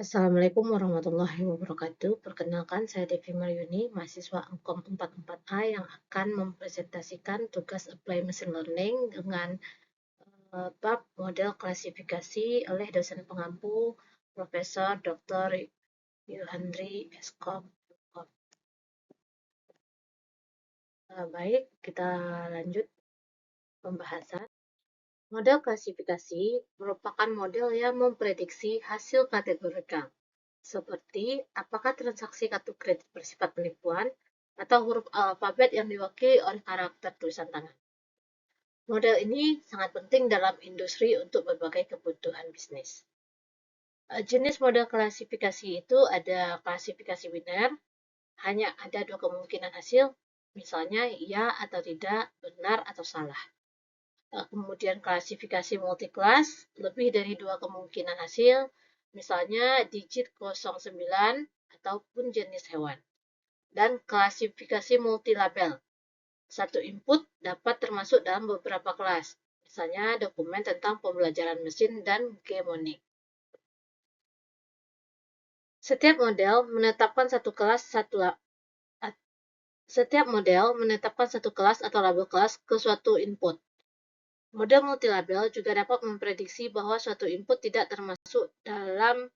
Assalamualaikum warahmatullahi wabarakatuh. Perkenalkan, saya Devi Maryuni, mahasiswa Angkom 44A yang akan mempresentasikan tugas Apply Machine Learning dengan bab model klasifikasi oleh dosen pengampu Profesor Dr. Yuhandri Eskop. Baik, kita lanjut pembahasan. Model klasifikasi merupakan model yang memprediksi hasil kategorikal, seperti apakah transaksi kartu kredit bersifat penipuan atau huruf alfabet yang diwakili oleh karakter tulisan tangan. Model ini sangat penting dalam industri untuk berbagai kebutuhan bisnis. Jenis model klasifikasi itu ada klasifikasi biner, hanya ada dua kemungkinan hasil, misalnya ya atau tidak, benar atau salah. Kemudian klasifikasi multiclass, lebih dari dua kemungkinan hasil, misalnya digit 09 ataupun jenis hewan. Dan klasifikasi multilabel, satu input dapat termasuk dalam beberapa kelas, misalnya dokumen tentang pembelajaran mesin dan mnemonic. Setiap model menetapkan satu kelas atau label kelas ke suatu input. Model multilabel juga dapat memprediksi bahwa suatu input tidak termasuk dalam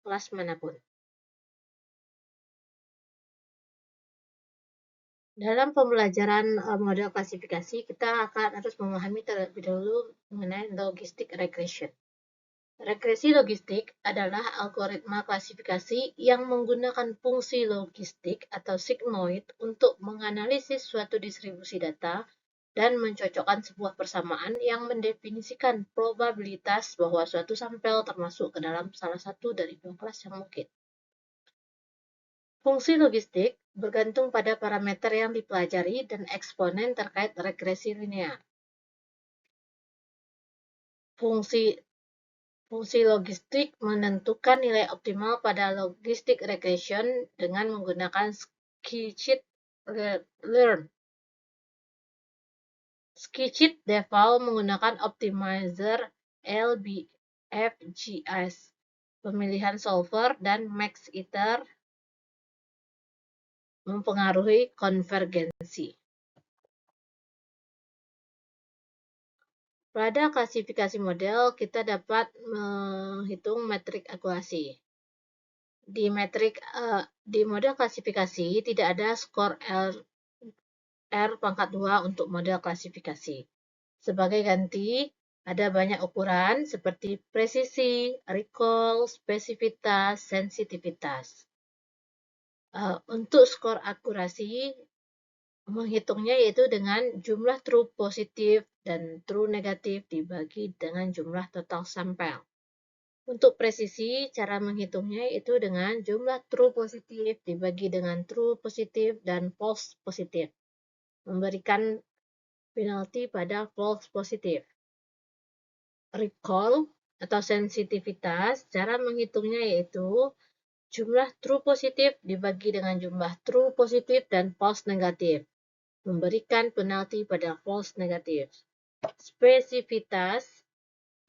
kelas manapun. Dalam pembelajaran model klasifikasi, kita akan harus memahami terlebih dahulu mengenai logistic regression. Regresi logistik adalah algoritma klasifikasi yang menggunakan fungsi logistik atau sigmoid untuk menganalisis suatu distribusi data dan mencocokkan sebuah persamaan yang mendefinisikan probabilitas bahwa suatu sampel termasuk ke dalam salah satu dari dua kelas yang mungkin. Fungsi logistik bergantung pada parameter yang dipelajari dan eksponen terkait regresi linear. Fungsi logistik menentukan nilai optimal pada logistic regression dengan menggunakan scikit-learn. Scikit-default menggunakan optimizer LBFGS, pemilihan solver, dan max-iter mempengaruhi konvergensi. Pada klasifikasi model, kita dapat menghitung metrik akurasi. Di model klasifikasi tidak ada skor R pangkat 2 untuk model klasifikasi. Sebagai ganti, ada banyak ukuran seperti presisi, recall, spesifitas, sensitivitas. Untuk skor akurasi, menghitungnya yaitu dengan jumlah true positif dan true negatif dibagi dengan jumlah total sampel. Untuk presisi, cara menghitungnya yaitu dengan jumlah true positif dibagi dengan true positif dan false positif, memberikan penalti pada false positif. Recall atau sensitivitas, cara menghitungnya yaitu jumlah true positif dibagi dengan jumlah true positif dan false negatif, memberikan penalti pada false negatif. Spesifitas,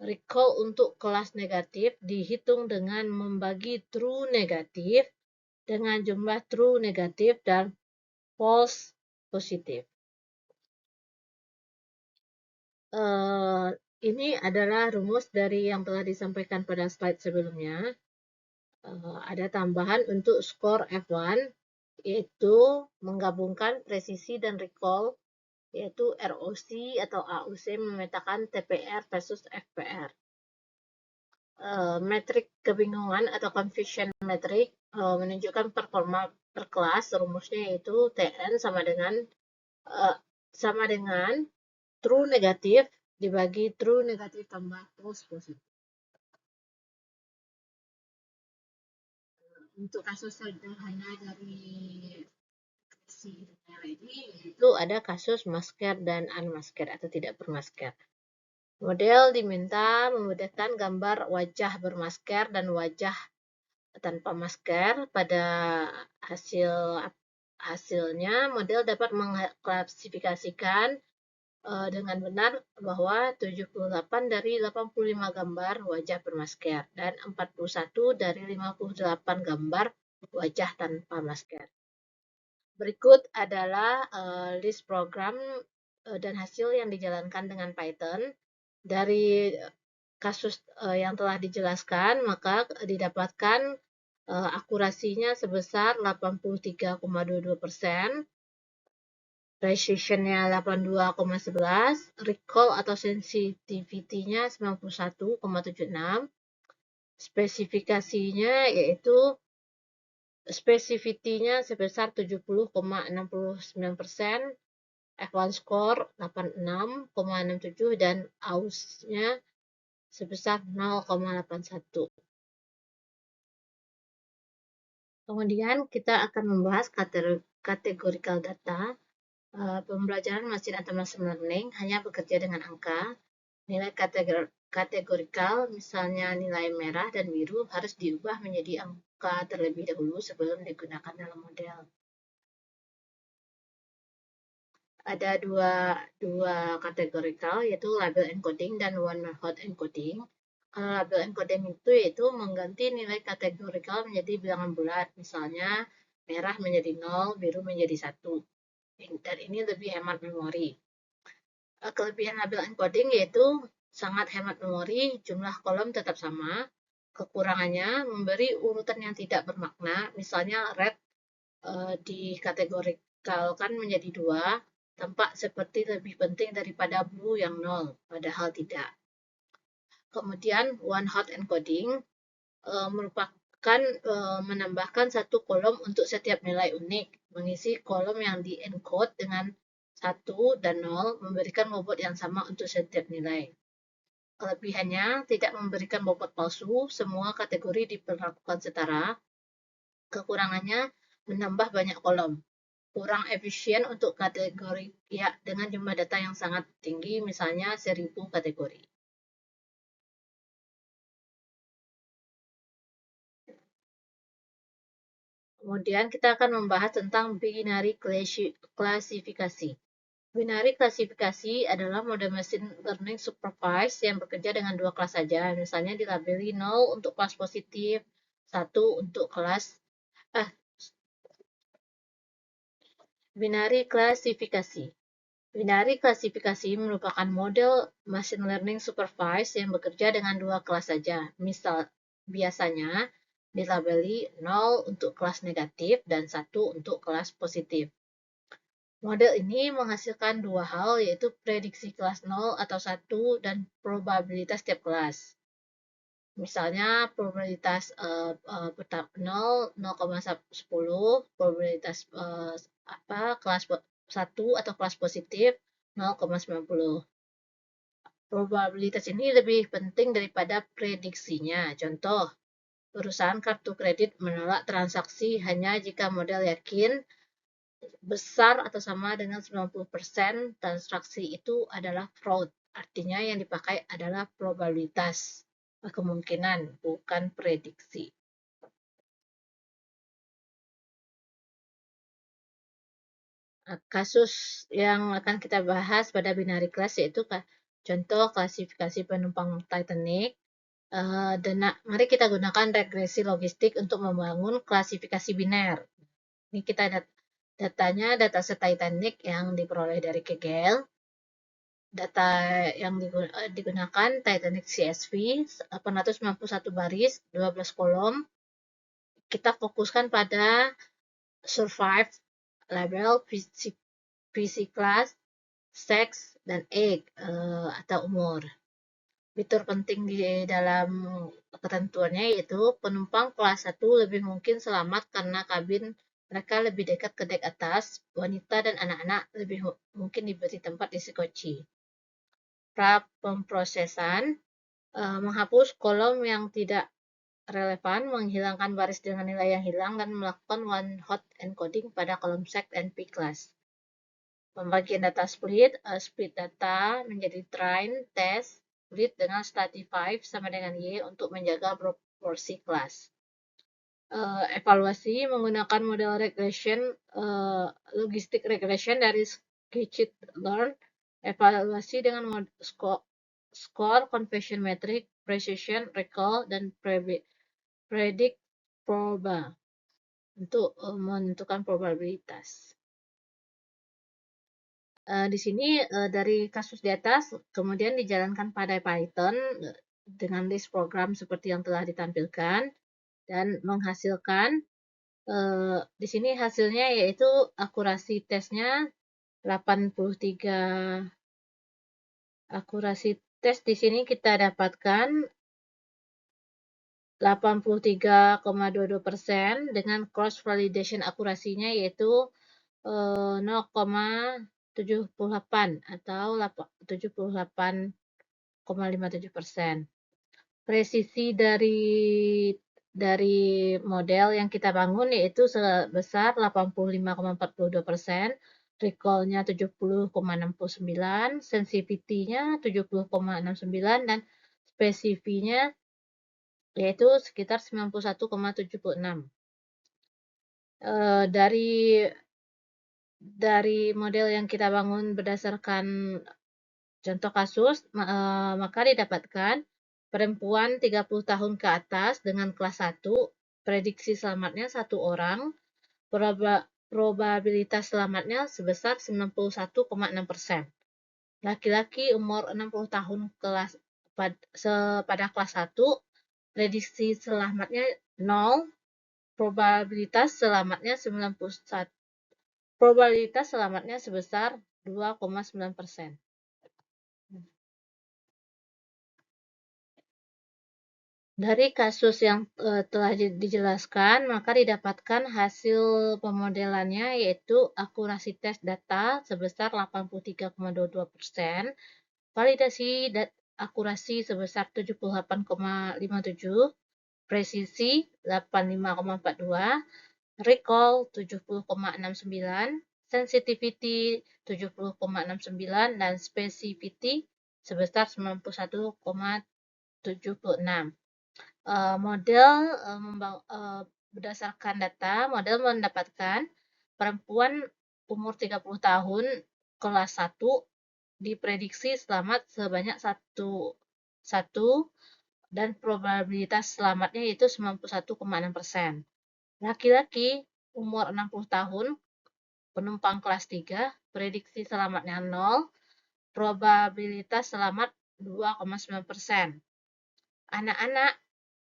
recall untuk kelas negatif dihitung dengan membagi true negatif dengan jumlah true negatif dan false positif. Ini adalah rumus dari yang telah disampaikan pada slide sebelumnya. Ada tambahan untuk skor F1, yaitu menggabungkan presisi dan recall, yaitu ROC atau AUC memetakan TPR versus FPR. Metrik kebingungan atau confusion metric menunjukkan performa per kelas, rumusnya yaitu TN sama dengan true negatif dibagi true negatif tambah false positif. Untuk kasus sederhana dari regresi linear ini, itu ada kasus masker dan unmasker atau tidak bermasker. Model diminta memudahkan gambar wajah bermasker dan wajah tanpa masker. Pada hasilnya, model dapat mengklasifikasikan dengan benar bahwa 78 dari 85 gambar wajah bermasker dan 41 dari 58 gambar wajah tanpa masker. Berikut adalah list program dan hasil yang dijalankan dengan Python. Dari kasus yang telah dijelaskan, maka didapatkan akurasinya sebesar 83,22%, precision-nya 82,11, recall atau sensitivity-nya 91,76, spesifikasinya yaitu specificity-nya sebesar 70,69%, F1 score 86,67 dan AUS-nya sebesar 0,81. Kemudian kita akan membahas categorical data. Pembelajaran mesin atau machine learning hanya bekerja dengan angka. Nilai kategorikal, misalnya nilai merah dan biru, harus diubah menjadi angka terlebih dahulu sebelum digunakan dalam model. Ada dua kategorikal, yaitu label encoding dan one hot encoding. Kalau label encoding itu yaitu mengganti nilai kategorikal menjadi bilangan bulat, misalnya merah menjadi 0, biru menjadi 1. Dan ini lebih hemat memori. Kelebihan label encoding yaitu sangat hemat memori, jumlah kolom tetap sama. Kekurangannya memberi urutan yang tidak bermakna, misalnya red dikategorikalkan menjadi 2, tampak seperti lebih penting daripada blue yang 0, padahal tidak. Kemudian one hot encoding merupakan menambahkan satu kolom untuk setiap nilai unik, mengisi kolom yang di-encode dengan 1 dan 0, memberikan bobot yang sama untuk setiap nilai. Kelebihannya tidak memberikan bobot palsu, semua kategori diperlakukan setara. Kekurangannya menambah banyak kolom, kurang efisien untuk kategori ya dengan jumlah data yang sangat tinggi, misalnya 1000 kategori. Kemudian kita akan membahas tentang binary klasifikasi. Binary klasifikasi adalah model machine learning supervised yang bekerja dengan dua kelas saja, misalnya dilabeli 0 untuk kelas positif, 1 untuk kelas binary klasifikasi. Binary klasifikasi merupakan model machine learning supervised yang bekerja dengan dua kelas saja. Misal, biasanya dilabeli 0 untuk kelas negatif dan 1 untuk kelas positif. Model ini menghasilkan dua hal, yaitu prediksi kelas 0 atau 1 dan probabilitas tiap kelas. Misalnya probabilitas 0, 0,10, probabilitas kelas 1 atau kelas positif 0,90. Probabilitas ini lebih penting daripada prediksinya. Contoh, perusahaan kartu kredit menolak transaksi hanya jika model yakin besar atau sama dengan 90% transaksi itu adalah fraud. Artinya yang dipakai adalah probabilitas, kemungkinan, bukan prediksi. Kasus yang akan kita bahas pada binary class yaitu contoh klasifikasi penumpang Titanic. Mari kita gunakan regresi logistik untuk membangun klasifikasi biner. Ini kita datanya dataset Titanic yang diperoleh dari Kaggle. Data yang digunakan Titanic CSV 891 baris, 12 kolom. Kita fokuskan pada survive, label, PC class, sex, dan age atau umur. Fitur penting di dalam ketentuannya yaitu penumpang kelas 1 lebih mungkin selamat karena kabin mereka lebih dekat ke dek atas, wanita dan anak-anak lebih mungkin diberi tempat di sekoci. Pra pemprosesan menghapus kolom yang tidak relevan, menghilangkan baris dengan nilai yang hilang, dan melakukan one hot encoding pada kolom sec dan p class. Pembagian data split data menjadi train, test, split dengan stratify sama dengan y untuk menjaga proporsi kelas. Evaluasi menggunakan model regression, logistic regression dari scikit-learn Evaluasi dengan score, conversion metric, precision, recall, dan predict proba untuk menentukan probabilitas. Di sini dari kasus di atas kemudian dijalankan pada Python dengan list program seperti yang telah ditampilkan dan menghasilkan di sini hasilnya yaitu akurasi tesnya 83. Akurasi tes di sini kita dapatkan 83,22% dengan cross validation akurasinya yaitu 0,78 atau 78,57%. Presisi dari model yang kita bangun yaitu sebesar 85,42%, recall-nya 70,69, sensitivity-nya 70,69, dan spesifinya yaitu sekitar 91,76. Dari model yang kita bangun berdasarkan contoh kasus, maka didapatkan perempuan 30 tahun ke atas dengan kelas 1, prediksi selamatnya 1 orang, probabilitas selamatnya sebesar 91,6%. Laki-laki umur 60 tahun pada kelas 1, prediksi selamatnya 0, probabilitas selamatnya sebesar 2,9%. Dari kasus yang telah dijelaskan, maka didapatkan hasil pemodelannya yaitu akurasi tes data sebesar 83,22%, validasi akurasi sebesar 78,57%, presisi 85,42%, recall 70,69%, sensitivity 70,69%, dan specificity sebesar 91,76%. Model berdasarkan data, model mendapatkan perempuan umur 30 tahun kelas 1 diprediksi selamat sebanyak 1 dan probabilitas selamatnya yaitu 91,6%. Laki-laki umur 60 tahun penumpang kelas 3 prediksi selamatnya 0, probabilitas selamat 2,9%. Anak-anak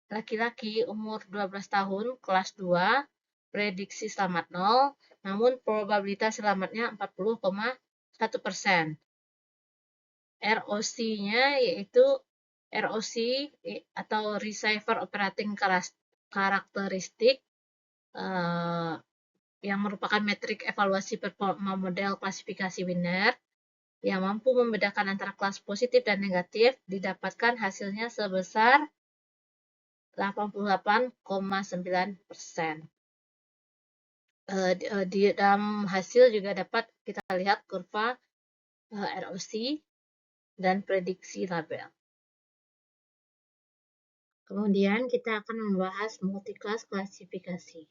laki-laki umur 12 tahun kelas 2 prediksi selamat 0, namun probabilitas selamatnya 40,1%. ROC-nya yaitu ROC atau Receiver Operating Characteristic yang merupakan metrik evaluasi performa model klasifikasi Wiener yang mampu membedakan antara kelas positif dan negatif, didapatkan hasilnya sebesar 88,9%. Di dalam hasil juga dapat kita lihat kurva ROC dan prediksi label. Kemudian kita akan membahas multi-class klasifikasi.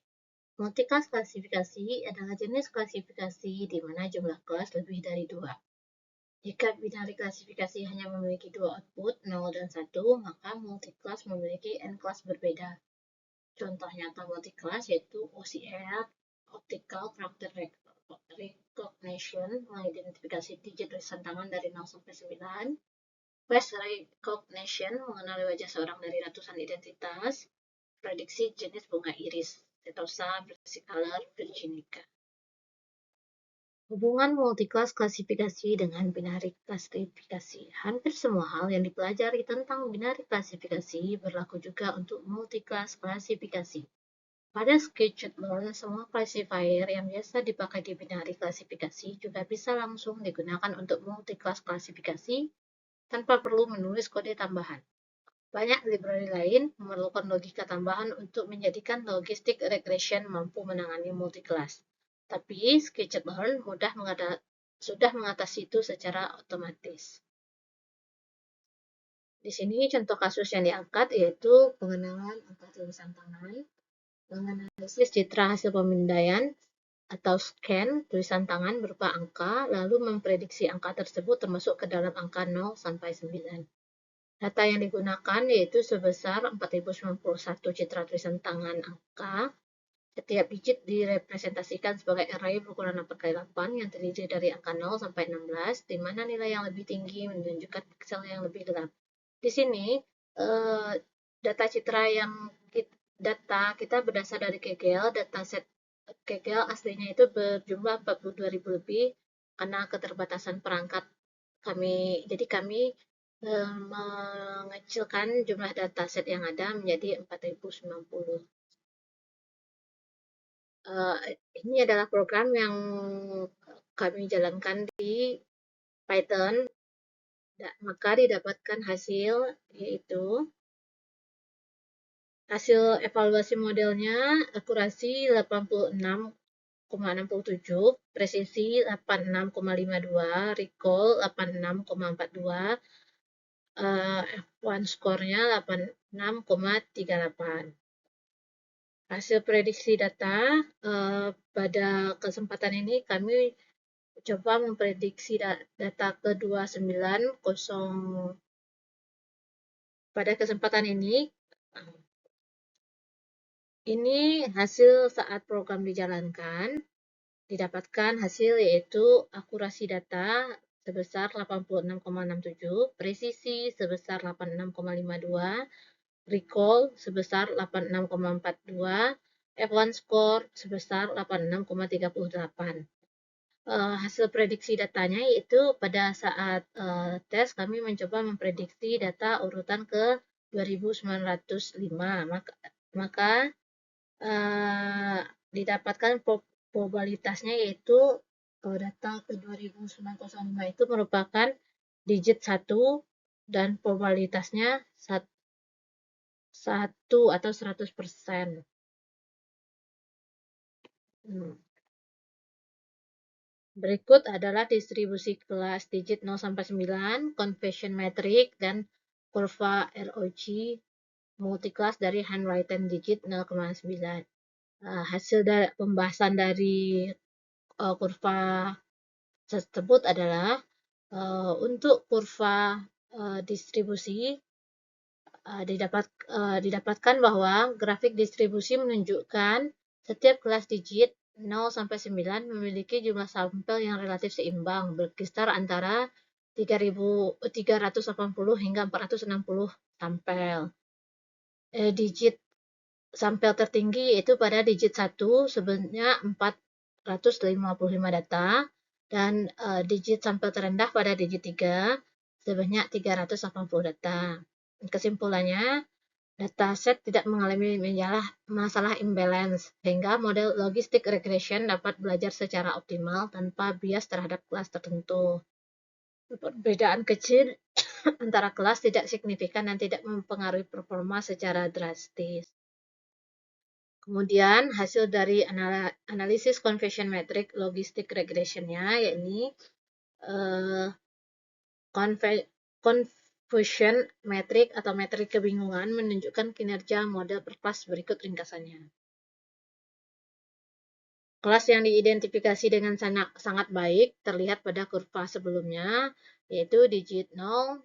Multi-class klasifikasi adalah jenis klasifikasi di mana jumlah kelas lebih dari 2. Jika binari klasifikasi hanya memiliki 2 output, 0 dan 1, maka multi-class memiliki n kelas berbeda. Contoh nyata multi-class yaitu OCR, Optical Character Recognition, mengidentifikasi digit tulisan tangan dari 0 sampai 9, Face Recognition, mengenali wajah seorang dari ratusan identitas, prediksi jenis bunga iris, Setosa versicolor virginica. Hubungan multi-class klasifikasi dengan binari klasifikasi. Hampir semua hal yang dipelajari tentang binari klasifikasi berlaku juga untuk multi-class klasifikasi. Pada sketchlearn, semua classifier yang biasa dipakai di binari klasifikasi juga bisa langsung digunakan untuk multi-class klasifikasi tanpa perlu menulis kode tambahan. Banyak library lain memerlukan logika tambahan untuk menjadikan logistic regression mampu menangani multi-class. Tapi sketchlearn sudah mengatasi itu secara otomatis. Di sini contoh kasus yang diangkat yaitu pengenalan angka tulisan tangan, menganalisis citra hasil pemindaian, atau scan tulisan tangan berupa angka, lalu memprediksi angka tersebut termasuk ke dalam angka 0 sampai 9. Data yang digunakan yaitu sebesar 4091 citra tulisan tangan angka. Setiap digit direpresentasikan sebagai array berukuran 4x8 yang terdiri dari angka 0 sampai 16, di mana nilai yang lebih tinggi menunjukkan piksel yang lebih gelap. Di sini, data citra yang data kita berasal dari Kaggle. Dataset Kaggle aslinya itu berjumlah 42.000 lebih karena keterbatasan perangkat kami. Jadi kami mengecilkan jumlah dataset yang ada menjadi 4090. Ini adalah program yang kami jalankan di Python, maka didapatkan hasil yaitu hasil evaluasi modelnya akurasi 86,67, presisi 86,52, recall 86,42, F1 skornya 86,38. Hasil prediksi data pada kesempatan ini kami coba memprediksi data ke-290. Pada kesempatan ini hasil saat program dijalankan. Didapatkan hasil yaitu akurasi data sebesar 86,67, presisi sebesar 86,52, recall sebesar 86,42, F1 score sebesar 86,38. Hasil prediksi datanya yaitu pada saat tes kami mencoba memprediksi data urutan ke 2905, maka didapatkan probabilitasnya yaitu data ke 2905 itu merupakan digit 1 dan probabilitasnya 1 atau 100%. Berikut adalah distribusi kelas digit 0 sampai 9, conversion metric, dan kurva ROG multiclass dari handwritten digit 0,9. Hasil pembahasan dari kurva tersebut adalah untuk kurva distribusi didapatkan bahwa grafik distribusi menunjukkan setiap kelas digit 0 sampai 9 memiliki jumlah sampel yang relatif seimbang, berkisar antara 380 hingga 460 sampel. Digit sampel tertinggi yaitu pada digit 1 sebanyak 455 data, dan digit sampel terendah pada digit 3 sebanyak 380 data. Kesimpulannya, dataset tidak mengalami masalah imbalance, sehingga model logistic regression dapat belajar secara optimal tanpa bias terhadap kelas tertentu. Perbedaan kecil antara kelas tidak signifikan dan tidak mempengaruhi performa secara drastis. Kemudian hasil dari analisis conversion metric logistic regression-nya yakni confusion metric atau metrik kebingungan menunjukkan kinerja model per kelas berikut ringkasannya. Kelas yang diidentifikasi dengan sangat baik terlihat pada kurva sebelumnya, yaitu digit 0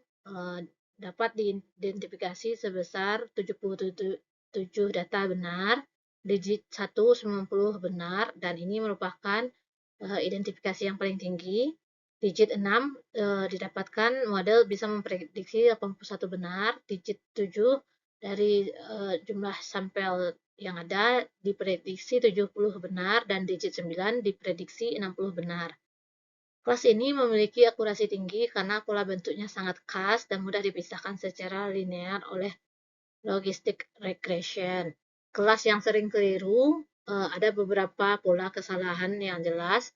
dapat diidentifikasi sebesar 77 data benar, digit 1 90 benar, dan ini merupakan identifikasi yang paling tinggi. Digit 6 didapatkan model bisa memprediksi 81 benar, digit 7 dari jumlah sampel yang ada diprediksi 70 benar, dan digit 9 diprediksi 60 benar. Kelas ini memiliki akurasi tinggi karena pola bentuknya sangat khas dan mudah dipisahkan secara linear oleh logistic regression. Kelas yang sering keliru, ada beberapa pola kesalahan yang jelas.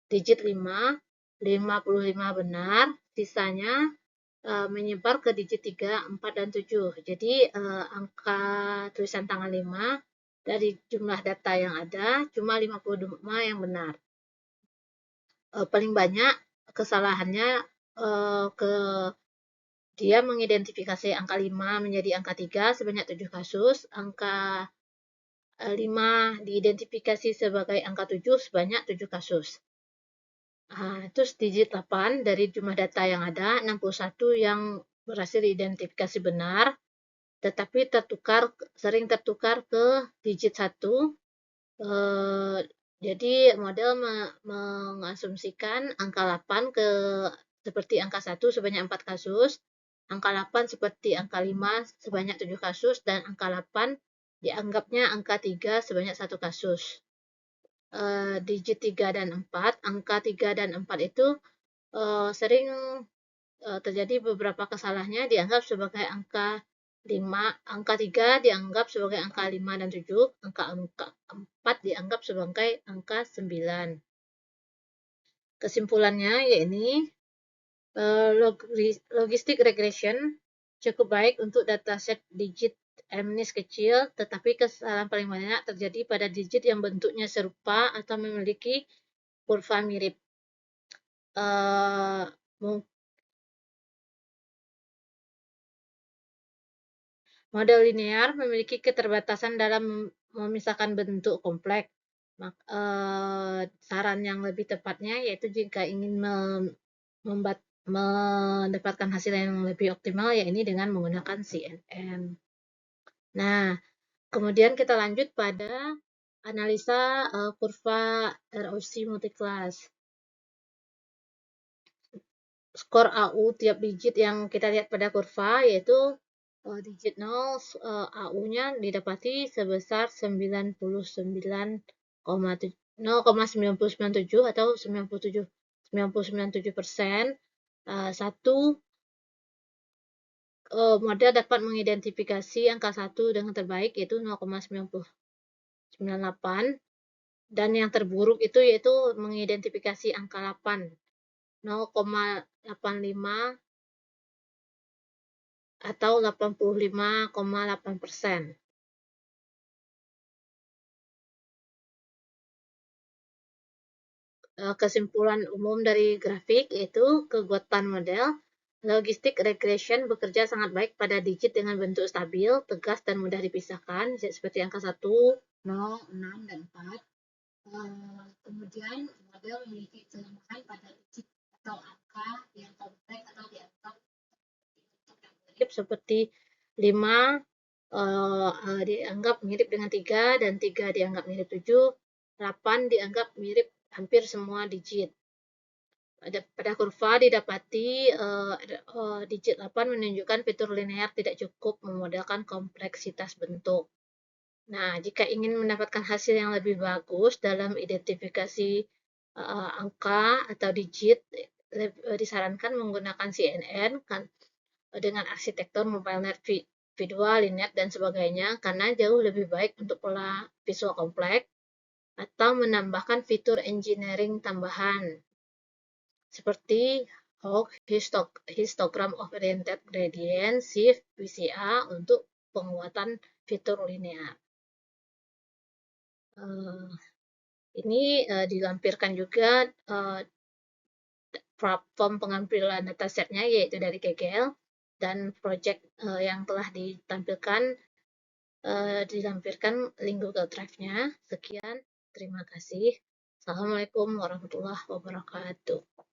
Digit 5, 55 benar, sisanya menyebar ke digit 3, 4, dan 7. Jadi angka tulisan tangan 5 dari jumlah data yang ada cuma 55 yang benar. Paling banyak kesalahannya dia mengidentifikasi angka 5 menjadi angka 3 sebanyak 7 kasus, angka 5 diidentifikasi sebagai angka 7 sebanyak 7 kasus. Terus digit 8 dari jumlah data yang ada, 61 yang berhasil diidentifikasi benar, tetapi sering tertukar ke digit 1. Jadi model mengasumsikan angka 8 seperti angka 1 sebanyak 4 kasus, angka 8 seperti angka 5 sebanyak 7 kasus, dan angka 8 dianggapnya angka 3 sebanyak 1 kasus. Digit 3 dan 4, angka 3 dan 4 itu sering terjadi beberapa kesalahannya dianggap sebagai angka 5, angka 3 dianggap sebagai angka 5 dan 7, angka 4 dianggap sebagai angka 9. Kesimpulannya yaitu logistic regression cukup baik untuk dataset digit MNIST kecil, tetapi kesalahan paling banyak terjadi pada digit yang bentuknya serupa atau memiliki kurva mirip. Model linear memiliki keterbatasan dalam memisahkan bentuk kompleks. Saran yang lebih tepatnya yaitu jika ingin mendapatkan hasil yang lebih optimal, yaitu dengan menggunakan CNN. Nah, kemudian kita lanjut pada analisa kurva ROC multiclass. Skor AU tiap digit yang kita lihat pada kurva yaitu digit 0, AU-nya didapati sebesar 0,997 atau 99,97%. Satu model dapat mengidentifikasi angka 1 dengan terbaik yaitu 0,998, dan yang terburuk itu yaitu mengidentifikasi angka 8, 0,85 atau 85,8%. Kesimpulan umum dari grafik yaitu kekuatan model logistic regression bekerja sangat baik pada digit dengan bentuk stabil, tegas, dan mudah dipisahkan, seperti angka 1, 0, 6, dan 4. Kemudian model memiliki kelemahan pada digit atau angka yang kompleks atau dianggap seperti 5 dianggap mirip dengan 3, dan 3 dianggap mirip 7, 8 dianggap mirip hampir semua digit. Pada kurva didapati digit 8 menunjukkan fitur linear tidak cukup memodelkan kompleksitas bentuk. Nah, jika ingin mendapatkan hasil yang lebih bagus dalam identifikasi angka atau digit, disarankan menggunakan CNN kan, dengan arsitektur MobileNet V2, LINET, dan sebagainya, karena jauh lebih baik untuk pola visual kompleks, atau menambahkan fitur engineering tambahan seperti Hawk Histogram Oriented Gradient Shift VCA untuk penguatan fitur linear. Ini dilampirkan juga platform pengambilan datasetnya yaitu dari GGL, dan project yang telah ditampilkan dilampirkan link Google Drive-nya. Sekian, terima kasih. Assalamualaikum warahmatullahi wabarakatuh.